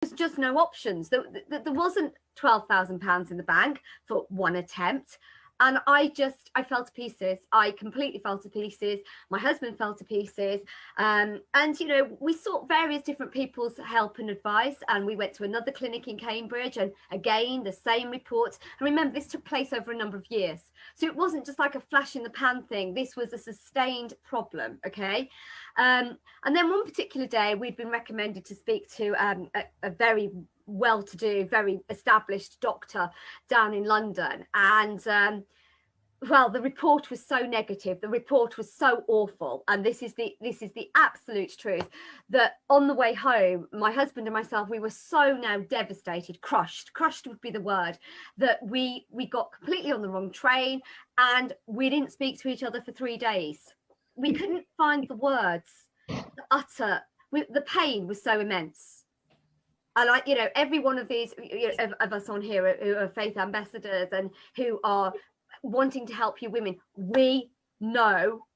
was just no options. There wasn't £12,000 in the bank for one attempt. And I fell to pieces. I completely fell to pieces. My husband fell to pieces. And, you know, we sought various different people's help and advice. And we went to another clinic in Cambridge. And again, the same reports. And remember, this took place over a number of years. So it wasn't just like a flash in the pan thing. This was a sustained problem, okay? And then one particular day, we'd been recommended to speak to a very well-to-do, very established doctor down in London. And well, the report was so negative, the report was so awful, and this is the absolute truth, that on the way home, my husband and myself, we were so now devastated, crushed would be the word, that we got completely on the wrong train, and we didn't speak to each other for 3 days. We couldn't find the words to utter. The pain was so immense. And you know, every one of these of us on here who are faith ambassadors and who are wanting to help you women, we know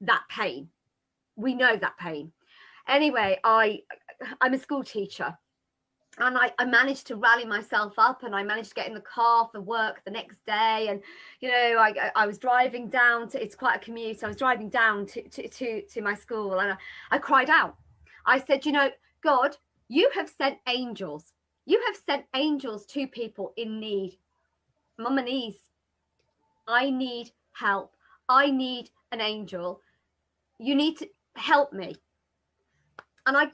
that pain. We know that pain. Anyway, I'm a school teacher, and I managed to rally myself up, and I managed to get in the car for work the next day. And you know, I was driving down to, it's quite a commute, so I was driving down to my school, and I cried out. I said, you know, God, you have sent angels. You have sent angels to people in need. I'm on my knees. I need help. I need an angel. You need to help me. And I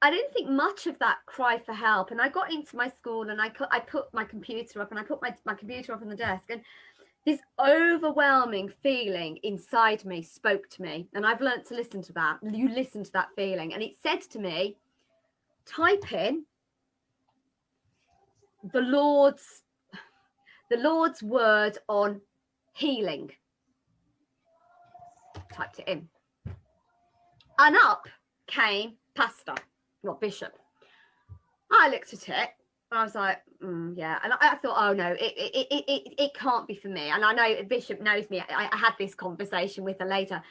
didn't think much of that cry for help. And I got into my school, and I put my computer up, and I put my computer up on the desk, and this overwhelming feeling inside me spoke to me. And I've learned to listen to that. You listen to that feeling. And it said to me, type in the Lord's word on healing. Typed it in, and up came pastor, not bishop. I looked at it, and I was like, yeah. And I thought, oh no, it can't be for me. And I know Bishop knows me. I had this conversation with her later.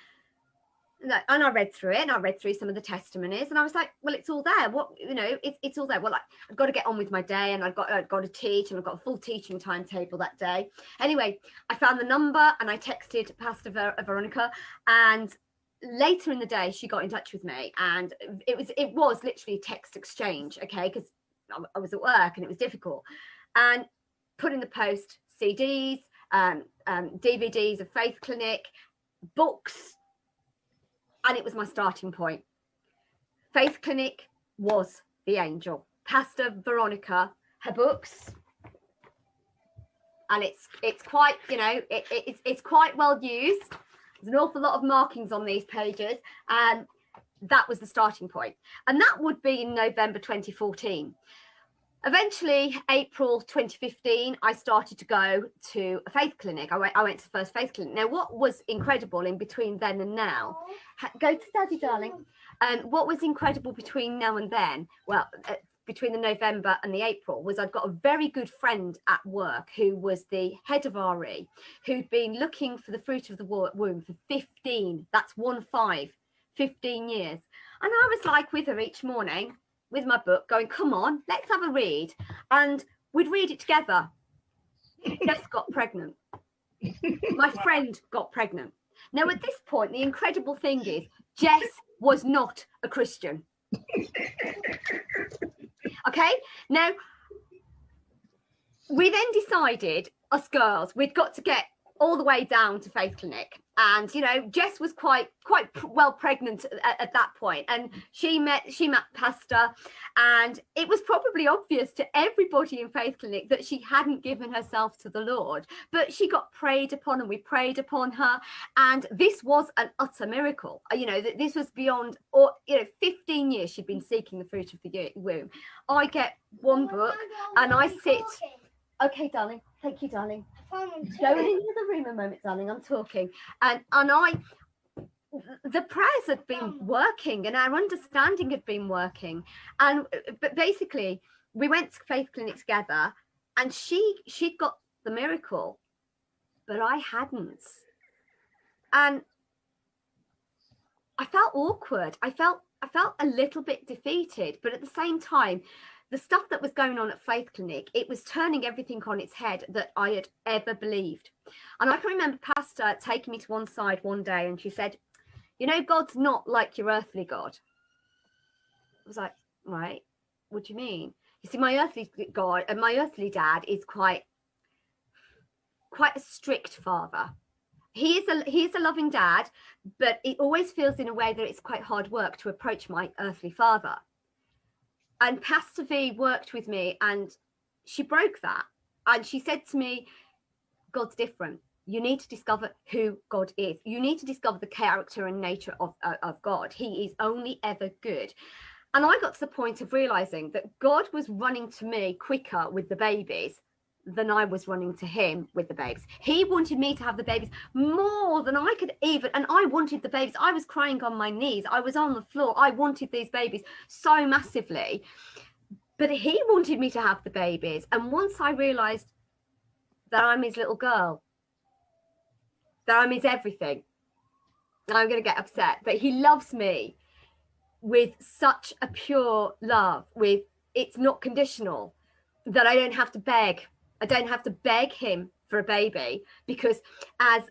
And I read through it, and I read through some of the testimonies, and I was like, well, it's all there. What, you know, it's all there. Well, I've got to get on with my day, and I've got to teach, and I've got a full teaching timetable that day. Anyway, I found the number, and I texted Pastor Veronica, and later in the day, she got in touch with me, and it was literally text exchange, okay, because I was at work, and it was difficult, and put in the post CDs, DVDs of Faith Clinic, books. And it was my starting point. Faith Clinic was the angel. Pastor Veronica, her books, and it's quite, you know, it's quite well used. There's an awful lot of markings on these pages, and that was the starting point. And that would be in November 2014. Eventually, April 2015, I started to go to a faith clinic. I went to the first faith clinic. Now, what was incredible in between then and now, go to Daddy, darling. What was incredible between now and then, well, between the November and the April, was I'd got a very good friend at work who was the head of 𝗪𝗿, who'd been looking for the fruit of the womb for 15, that's 15 years. And I was like with her each morning, with my book, going, come on, let's have a read. And we'd read it together. Jess got pregnant. My friend got pregnant. Now, at this point, the incredible thing is, Jess was not a Christian. Okay? Now, we then decided, us girls, we'd got to get all the way down to Faith Clinic. And, you know, Jess was quite well pregnant at that point. And she met Pastor, and it was probably obvious to everybody in Faith Clinic that she hadn't given herself to the Lord. But she got prayed upon, and we prayed upon her. And this was an utter miracle. You know, that this was beyond, or, you know, 15 years she'd been seeking the fruit of the womb. I get one book, and I sit. Okay, darling. Thank you, darling. Go into the room a moment, darling. I'm talking. And the prayers had been working, and our understanding had been working. But basically, we went to Faith Clinic together, and she'd got the miracle, but I hadn't. And I felt awkward. I felt a little bit defeated, but at the same time, the stuff that was going on at Faith Clinic, it was turning everything on its head that I had ever believed. And I can remember Pastor taking me to one side one day, and she said, you know, God's not like your earthly God. I was like, right, what do you mean? You see, my earthly God and my earthly dad is quite a strict father. He is a loving dad, but it always feels in a way that it's quite hard work to approach my earthly father. And Pastor V worked with me, and she broke that. And she said to me, God's different. You need to discover who God is. You need to discover the character and nature of God. He is only ever good. And I got to the point of realizing that God was running to me quicker with the babies than I was running to him with the babies. He wanted me to have the babies more than I could even, and I wanted the babies. I was crying on my knees. I was on the floor. I wanted these babies so massively, but he wanted me to have the babies. And once I realized that I'm his little girl, that I'm his everything, I'm going to get upset, but he loves me with such a pure love, with it's not conditional, that I don't have to beg. I don't have to beg him for a baby, because as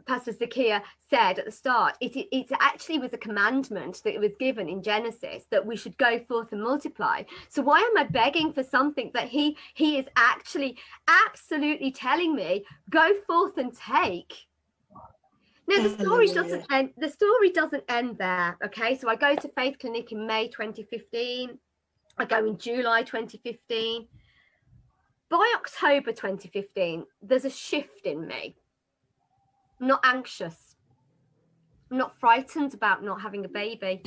Pastor Zakia said at the start, it actually was a commandment that was given in Genesis that we should go forth and multiply. So why am I begging for something that he is actually absolutely telling me, go forth and take? Now, the story doesn't end. The story doesn't end there. Okay, so I go to Faith Clinic in May 2015. I go in July 2015. By October 2015, there's a shift in me. I'm not anxious. I'm not frightened about not having a baby,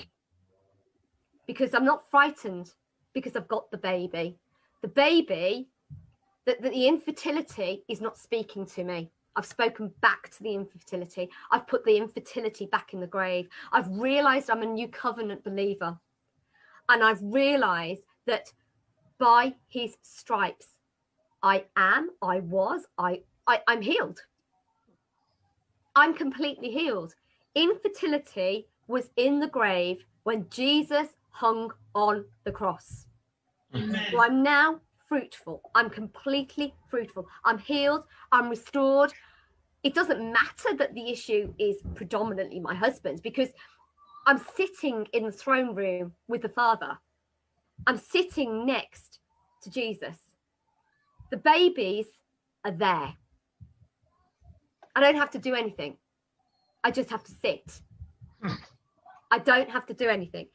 because I'm not frightened because I've got the baby. The baby, the infertility is not speaking to me. I've spoken back to the infertility. I've put the infertility back in the grave. I've realized I'm a new covenant believer. And I've realized that by his stripes, I'm healed. I'm completely healed. Infertility was in the grave when Jesus hung on the cross. Amen. So I'm now fruitful. I'm completely fruitful. I'm healed. I'm restored. It doesn't matter that the issue is predominantly my husband's, because I'm sitting in the throne room with the Father. I'm sitting next to Jesus. The babies are there. I don't have to do anything. I just have to sit. I don't have to do anything.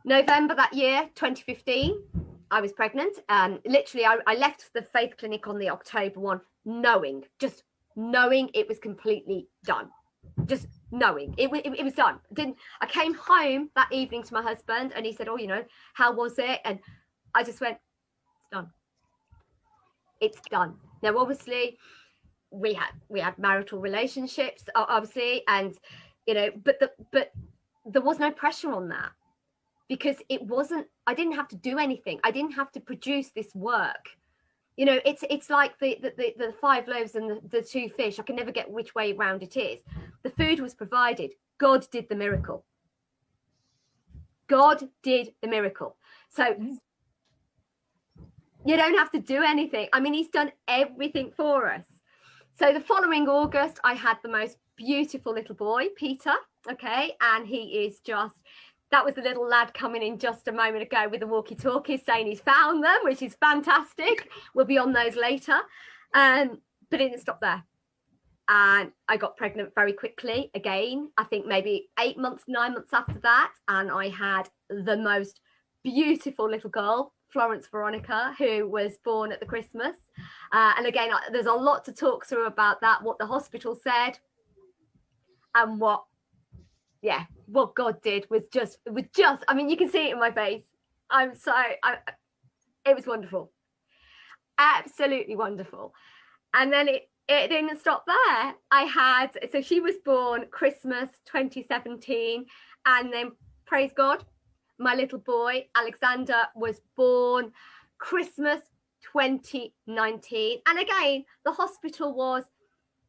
November that year, 2015, I was pregnant. Literally, I left the Faith Clinic on the October one, just knowing it was completely done. Just knowing it was done. I came home that evening to my husband, and he said, oh, you know, how was it? And I just went, it's done. It's done. Now, obviously, we had marital relationships, obviously, and you know, but there was no pressure on that, because I didn't have to do anything. I didn't have to produce this work. You know, it's like the 5 loaves and the 2 fish. I can never get which way around it is. The food was provided. God did the miracle. God did the miracle. So you don't have to do anything. I mean, he's done everything for us. So the following August, I had the most beautiful little boy, Peter. Okay. And he is that was the little lad coming in just a moment ago with the walkie-talkie saying he's found them, which is fantastic. We'll be on those later. But it didn't stop there. And I got pregnant very quickly again, I think maybe 8 months, 9 months after that. And I had the most beautiful little girl, Florence Veronica, who was born at the Christmas. And again, there's a lot to talk through about that, what the hospital said, and what God did was just, I mean, you can see it in my face. It was wonderful. Absolutely wonderful. And then it didn't stop there. So she was born Christmas 2017. And then, praise God, my little boy, Alexander, was born Christmas 2019. And again, the hospital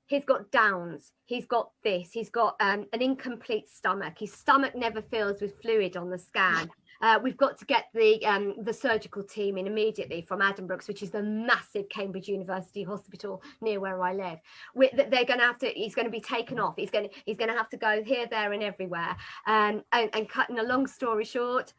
he's got Downs, he's got this, he's got an incomplete stomach. His stomach never fills with fluid on the scan. We've got to get the surgical team in immediately from Addenbrooke's, which is the massive Cambridge University hospital near where I live. They're going to have to. He's going to be taken off. He's going to have to go here, there, and everywhere. And cutting a long story short,